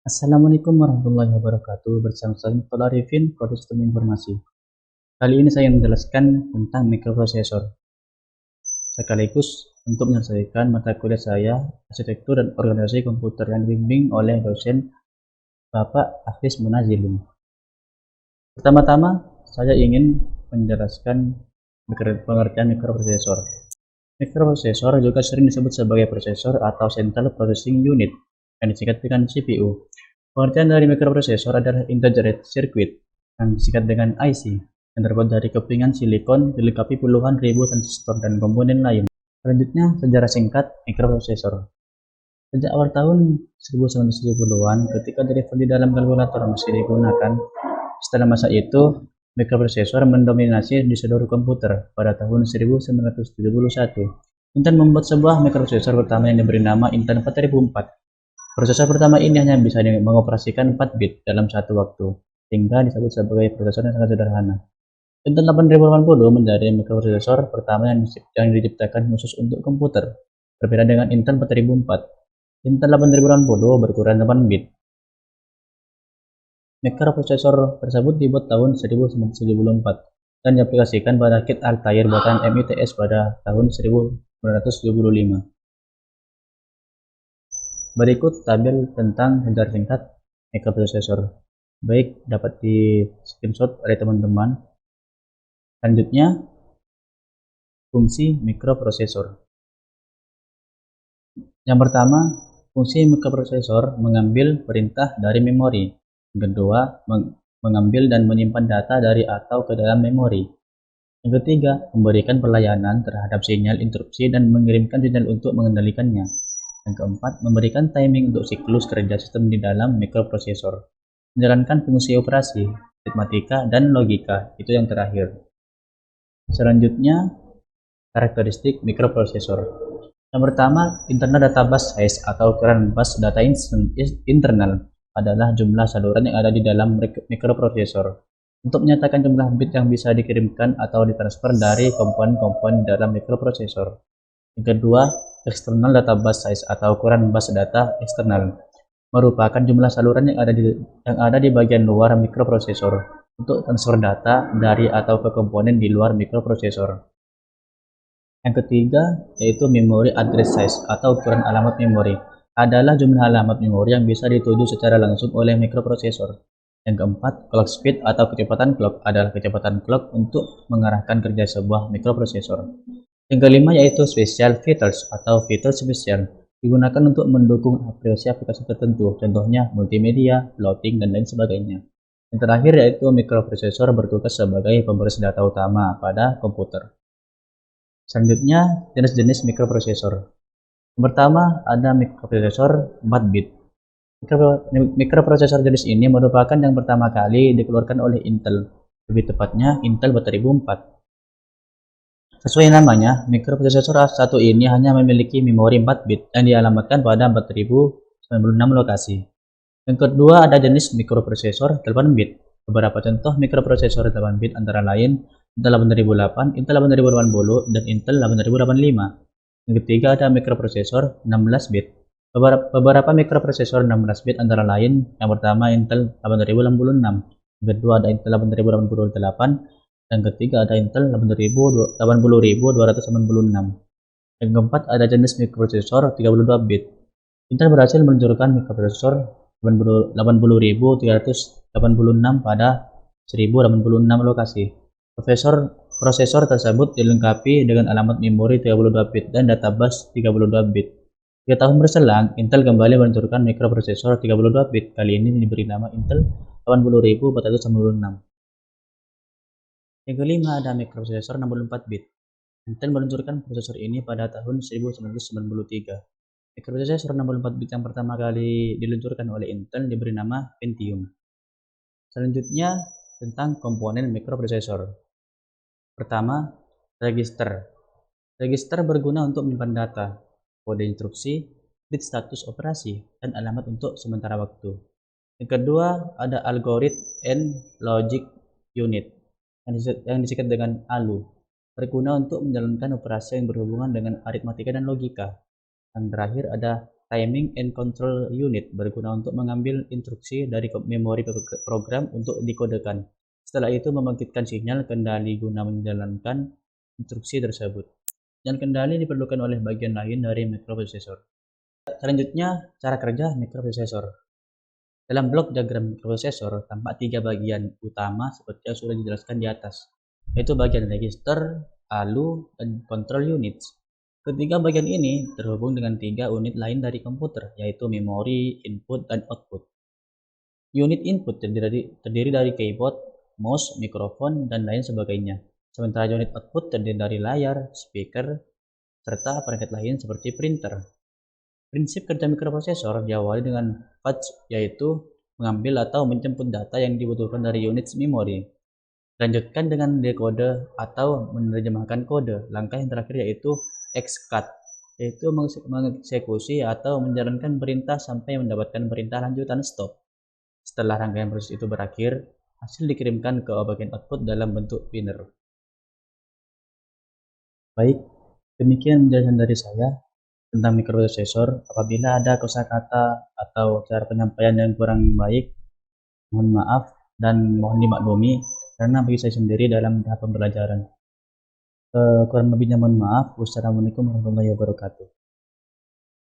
Assalamualaikum warahmatullahi wabarakatuh. Bersama saya Mustafa Arifin, Prodi Sistem Informasi. Kali ini saya menjelaskan tentang mikroprosesor, sekaligus untuk menyelesaikan mata kuliah saya, Arsitektur dan Organisasi Komputer yang dibimbing oleh dosen Bapak Hafiz Munazilin. Pertama-tama, saya ingin menjelaskan pengertian mikroprosesor. Mikroprosesor juga sering disebut sebagai prosesor atau Central Processing Unit, yang disingkat dengan CPU. Pengertian dari mikroprosesor adalah integrated circuit, yang disingkat dengan IC, yang terbuat dari kepingan silikon dilengkapi puluhan ribu transistor dan komponen lain. Selanjutnya, sejarah singkat mikroprosesor. Sejak awal tahun 1970-an, ketika driver di dalam kalkulator masih digunakan, setelah masa itu, mikroprosesor mendominasi di seluruh komputer. Pada tahun 1971, Intel membuat sebuah mikroprosesor pertama yang diberi nama Intel 4004. Prosesor pertama ini hanya bisa mengoperasikan 4 bit dalam satu waktu, sehingga disebut sebagai prosesor yang sangat sederhana. Intel 8080 menjadi mikroprosesor pertama yang diciptakan khusus untuk komputer, berbeda dengan Intel 4004. Intel 8080 berukuran 8 bit. Mikroprosesor tersebut dibuat tahun 1974 dan diaplikasikan pada kit Altair buatan MITS pada tahun 1975. Berikut tabel tentang sejarah singkat mikroprosesor. Baik, dapat di screenshot oleh teman-teman. Selanjutnya, fungsi mikroprosesor. Yang pertama, fungsi mikroprosesor mengambil perintah dari memori. Yang kedua, mengambil dan menyimpan data dari atau ke dalam memori. Yang ketiga, memberikan pelayanan terhadap sinyal interupsi dan mengirimkan sinyal untuk mengendalikannya. Yang keempat, memberikan timing untuk siklus kerja sistem di dalam mikroprosesor. Menjalankan fungsi operasi, aritmatika, dan logika. Itu yang terakhir. Selanjutnya, karakteristik mikroprosesor. Yang pertama, internal data bus size atau ukuran bus data internal adalah jumlah saluran yang ada di dalam mikroprosesor. Untuk menyatakan jumlah bit yang bisa dikirimkan atau ditransfer dari komponen-komponen dalam mikroprosesor. Yang kedua, external data bus size atau ukuran bus data eksternal merupakan jumlah saluran yang ada di bagian luar mikroprosesor untuk transfer data dari atau ke komponen di luar mikroprosesor. Yang ketiga, yaitu memory address size atau ukuran alamat memori, adalah jumlah alamat memori yang bisa dituju secara langsung oleh mikroprosesor. Yang keempat, clock speed atau kecepatan clock adalah kecepatan clock untuk mengarahkan kerja sebuah mikroprosesor. Yang kelima yaitu special features atau fitur spesial, digunakan untuk mendukung aplikasi tertentu, contohnya multimedia, plotting, dan lain sebagainya. Yang terakhir yaitu mikroprosesor bertugas sebagai pembaris data utama pada komputer. Selanjutnya, jenis-jenis mikroprosesor. Yang pertama, ada mikroprosesor 4 bit. Mikroprosesor jenis ini merupakan yang pertama kali dikeluarkan oleh Intel, lebih tepatnya Intel 4004. Sesuai namanya, mikroprosesor satu ini hanya memiliki memori 4 bit yang dialamatkan pada 4096 lokasi. Yang kedua, ada jenis mikroprosesor 8 bit. Beberapa contoh mikroprosesor 8 bit antara lain Intel 8008, Intel 8080, dan Intel 8085. Yang ketiga, ada mikroprosesor 16 bit. Beberapa mikroprosesor 16 bit antara lain, yang pertama Intel 8086, yang kedua ada Intel 8088, yang ketiga ada Intel 80286. Yang keempat, ada jenis mikroprosesor 32 bit. Intel berhasil meluncurkan mikroprosesor 80386 pada 1086 lokasi. Prosesor tersebut dilengkapi dengan alamat memori 32 bit dan data bus 32 bit. 3 tahun berselang, Intel kembali meluncurkan mikroprosesor 32 bit. Kali ini diberi nama Intel 80496. Yang kelima, ada mikroprosesor 64 bit. Intel meluncurkan prosesor ini pada tahun 1993. Mikroprosesor 64 bit yang pertama kali diluncurkan oleh Intel diberi nama Pentium. Selanjutnya, tentang komponen mikroprosesor. Pertama, register. Register berguna untuk menyimpan data, kode instruksi, bit status operasi, dan alamat untuk sementara waktu. Yang kedua, ada algorithm and logic unit yang disingkat dengan ALU, berguna untuk menjalankan operasi yang berhubungan dengan aritmatika dan logika. Yang terakhir ada Timing and Control Unit berguna untuk mengambil instruksi dari memori program untuk dikodekan. Setelah itu membangkitkan sinyal kendali guna menjalankan instruksi tersebut. Dan kendali diperlukan oleh bagian lain dari mikroprosesor. Selanjutnya, cara kerja mikroprosesor. Dalam blok diagram mikroprosesor tampak 3 bagian utama seperti yang sudah dijelaskan di atas, yaitu bagian register, ALU, dan control units. Ketiga bagian ini terhubung dengan 3 unit lain dari komputer, yaitu memori, input, dan output. Unit input terdiri dari keyboard, mouse, mikrofon, dan lain sebagainya. Sementara unit output terdiri dari layar, speaker, serta perangkat lain seperti printer. Prinsip kerja mikroprosesor diawali dengan fetch, yaitu mengambil atau menjemput data yang dibutuhkan dari unit memori. Lanjutkan dengan decode atau menerjemahkan kode. Langkah yang terakhir yaitu execute, yaitu mengeksekusi atau menjalankan perintah sampai mendapatkan perintah lanjutan stop. Setelah rangkaian proses itu berakhir, hasil dikirimkan ke bagian output dalam bentuk binary. Baik, demikian penjelasan dari saya tentang mikroprosesor. Apabila ada kosakata atau cara penyampaian yang kurang baik, mohon maaf dan mohon dimaklumi karena bagi saya sendiri dalam tahap pembelajaran. Kurang lebihnya mohon maaf. Wassalamualaikum warahmatullahi wabarakatuh.